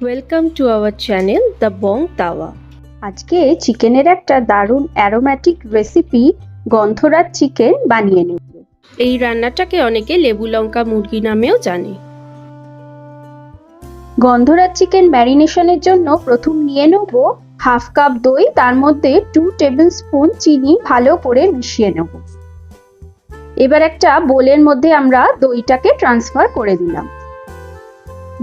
Welcome to our channel the Bong Tawa. আজকে চিকেনের একটা দারুণ অ্যারোম্যাটিক রেসিপি গন্ধরাজ চিকেন বানিয়ে নেব। এই রান্নাটাকে অনেকে লেবু লঙ্কা মুরগি নামেও জানে। গন্ধরাজ চিকেন ম্যারিনেশনের জন্য প্রথম নিয়ে নেব হাফ কাপ দই, তার মধ্যে 2 টেবিল স্পুন চিনি ভালো করে মিশিয়ে নেব। এবার একটা বোলের মধ্যে আমরা দইটাকে ট্রান্সফার করে দিলাম।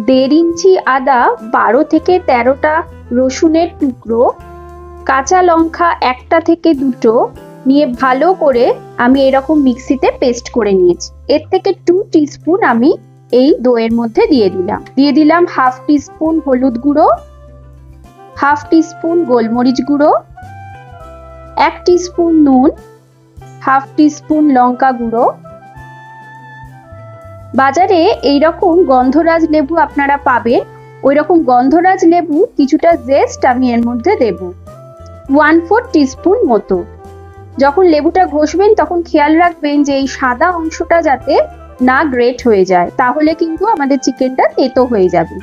1.5 ইঞ্চি আদা, 12 থেকে 13টা রসুনের টুকরো, কাঁচা লঙ্কা 1টা থেকে 2টো নিয়ে ভালো করে আমি এরকম মিক্সিতে পেস্ট করে নিয়েছি। এর থেকে 2 টিস্পুন আমি এই দইয়ের মধ্যে দিয়ে দিলাম হাফ টিস্পুন হলুদ গুঁড়ো, হাফ টিস্পুন গোলমরিচ গুঁড়ো, 1 টিস্পুন নুন, হাফ টিস্পুন লঙ্কা গুঁড়ো। বাজারে এইরকম গন্ধরাজ লেবু আপনারা পাবেন, ওই রকম গন্ধরাজ লেবু কিছুটা জেস্ট আমি এর মধ্যে দেব, 1/4 টিস্পুন মতো। যখন লেবুটা ঘষবেন তখন খেয়াল রাখবেন যে এই সাদা অংশটা যাতে না গ্রেট হয়ে যায়, তাহলে কিন্তু আমাদের চিকেনটা তেতো হয়ে যাবে।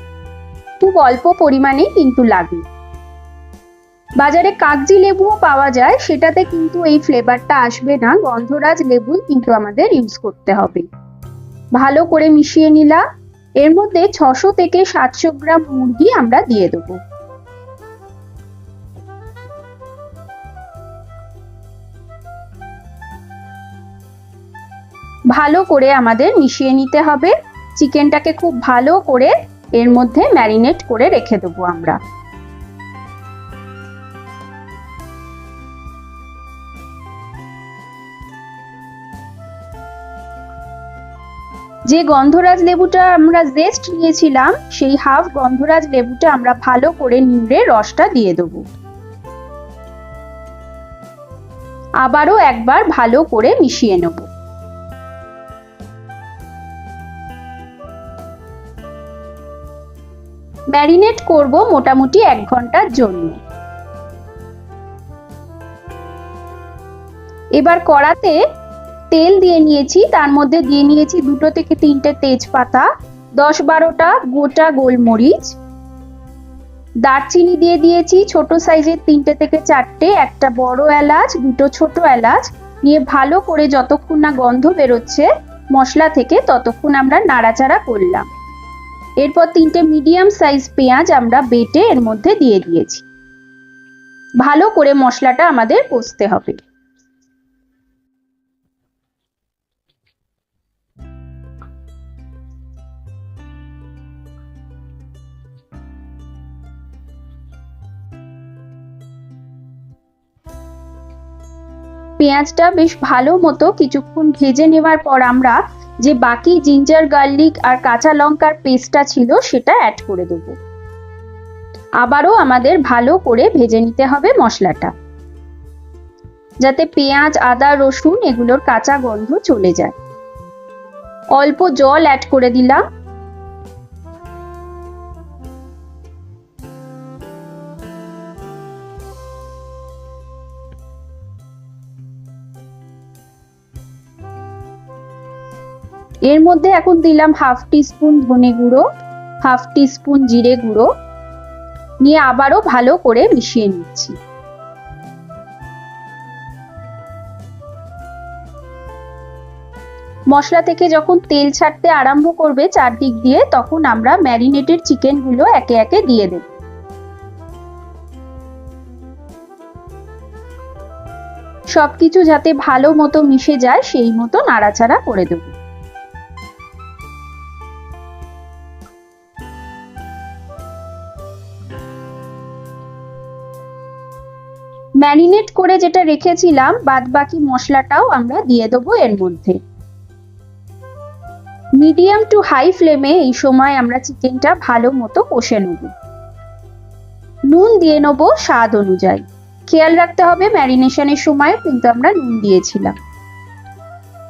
খুব অল্প পরিমাণেই কিন্তু লাগবে। বাজারে কাগজি লেবুও পাওয়া যায়, সেটাতে কিন্তু এই ফ্লেভারটা আসবে না, গন্ধরাজ লেবুই কিন্তু আমাদের ইউজ করতে হবে। ভালো করে মিশিয়ে নিলাম। এর মধ্যে 600 থেকে 700 গ্রাম মুরগি আমরা দিয়ে দেবো। ভালো করে আমাদের মিশিয়ে নিতে হবে। চিকেনটাকে খুব ভালো করে এর মধ্যে ম্যারিনেট করে রেখে দেবো আমরা। যে গন্ধরাজ লেবুটা আমরা জেস্ট নিয়েছিলাম, সেই হাফ গন্ধরাজ লেবুটা আমরা ভালো করে নিংড়ে রসটা দিয়ে দেবো। আবারও একবার ভালো করে মিশিয়ে নেব। ম্যারিনেট করব মোটামুটি 1 ঘন্টার জন্য। এবার কড়াতে তেল দিয়ে নিয়েছি, তার মধ্যে দিয়ে নিয়েছি 2 থেকে 3টে তেজপাতা, 10-12টা গোটা গোলমরিচ, দারচিনি দিয়ে দিয়েছি ছোট সাইজের 3টে থেকে 4টে, একটা বড় এলাচ, 2টো ছোট এলাচ নিয়ে ভালো করে যতক্ষণ না গন্ধ বেরোচ্ছে মশলা থেকে ততক্ষণ আমরা নাড়াচাড়া করলাম। এরপর 3টে মিডিয়াম সাইজ পেঁয়াজ আমরা বেটে এর মধ্যে দিয়ে দিয়েছি। ভালো করে মশলাটা আমাদের কষতে হবে। পেঁয়াজটা বেশ ভালো মতো কিছুক্ষণ ভেজে নেওয়ার পর আমরা যে বাকি জিঞ্জার গার্লিক আর কাঁচা লঙ্কার পেস্টটা ছিল সেটা অ্যাড করে দেব। আবারও আমাদের ভালো করে ভেজে নিতে হবে মশলাটা, যাতে পেঁয়াজ, আদা, রসুন এগুলোর কাঁচা গন্ধ চলে যায়। অল্প জল অ্যাড করে দিলাম। এর মধ্যে এখন দিলাম হাফ টিস্পুন ধনে গুঁড়ো, হাফ টিস্পুন জিরে গুঁড়ো নিয়ে আবারও ভালো করে মিশিয়ে নিচ্ছি। মশলা থেকে যখন তেল ছাড়তে আরম্ভ করবে চারদিক দিয়ে, তখন আমরা ম্যারিনেটেড চিকেনগুলো একে একে দিয়ে দেব। সবকিছু যাতে ভালো মতো মিশে যায় সেই মতো নাড়াচাড়া করে দেব। ম্যারিনেট করে যেটা রেখেছিলাম বাদবাকি মশলাটাও আমরা দিয়ে দেবো এর মধ্যে। মিডিয়াম টু হাই ফ্লেমে এই সময় আমরা চিকেনটা ভালো মতো কষে নেব। নুন দিয়ে নেব স্বাদ অনুযায়ী। খেয়াল রাখতে হবে ম্যারিনেশনের সময় কিন্তু আমরা নুন দিয়েছিলাম।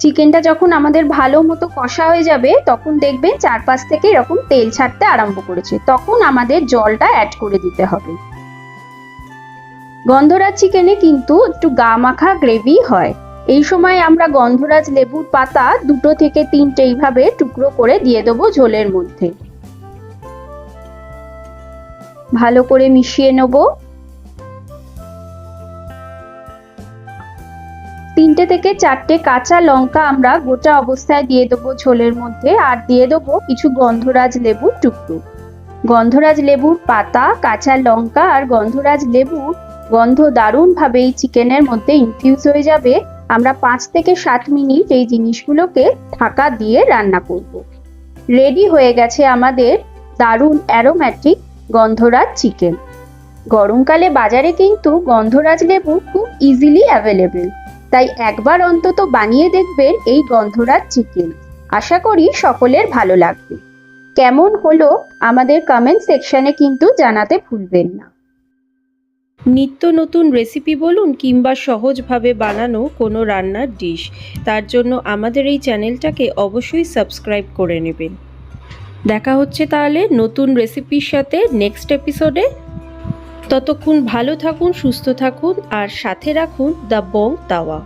চিকেনটা যখন আমাদের ভালো মতো কষা হয়ে যাবে তখন দেখবেন চারপাশ থেকে এরকম তেল ছাড়তে আরম্ভ করেছে, তখন আমাদের জলটা অ্যাড করে দিতে হবে। গন্ধরাজ চিকেনে কিন্তু একটু গা মাখা গ্রেভি হয়। এই সময় আমরা গন্ধরাজ লেবুর পাতা 2 থেকে 3টে এইভাবে টুকরো করে দিয়ে দেবো ঝোলের মধ্যে। ভালো করে মিশিয়ে নেব। 3টে থেকে 4টে কাঁচা লঙ্কা আমরা গোটা অবস্থায় দিয়ে দেবো ঝোলের মধ্যে, আর দিয়ে দেবো কিছু গন্ধরাজ লেবুর টুকরো। গন্ধরাজ লেবুর পাতা, কাঁচা লঙ্কা আর গন্ধরাজ লেবুর গন্ধ দারুণভাবে এই চিকেনের মধ্যে ইনফিউজ হয়ে যাবে। আমরা 5 থেকে 7 মিনিট এই জিনিসগুলোকে ঢাকা দিয়ে রান্না করব। রেডি হয়ে গেছে আমাদের দারুণ অ্যারোম্যাটিক গন্ধরাজ চিকেন। গরমকালে বাজারে কিন্তু গন্ধরাজ লেবু খুব ইজিলি অ্যাভেলেবেল, তাই একবার অন্তত বানিয়ে দেখবেন এই গন্ধরাজ চিকেন। আশা করি সকলের ভালো লাগবে। কেমন হলো আমাদের কমেন্ট সেকশনে কিন্তু জানাতে ভুলবেন না। নিত্য নতুন রেসিপি বলুন কিংবা সহজভাবে বানানো কোনো রান্নার ডিশ, তার জন্য আমাদের এই চ্যানেলটাকে অবশ্যই সাবস্ক্রাইব করে নেবেন। দেখা হচ্ছে তাহলে নতুন রেসিপির সাথে নেক্সট এপিসোডে। ততক্ষণ ভালো থাকুন, সুস্থ থাকুন আর সাথে রাখুন দ্য বং তাওয়া।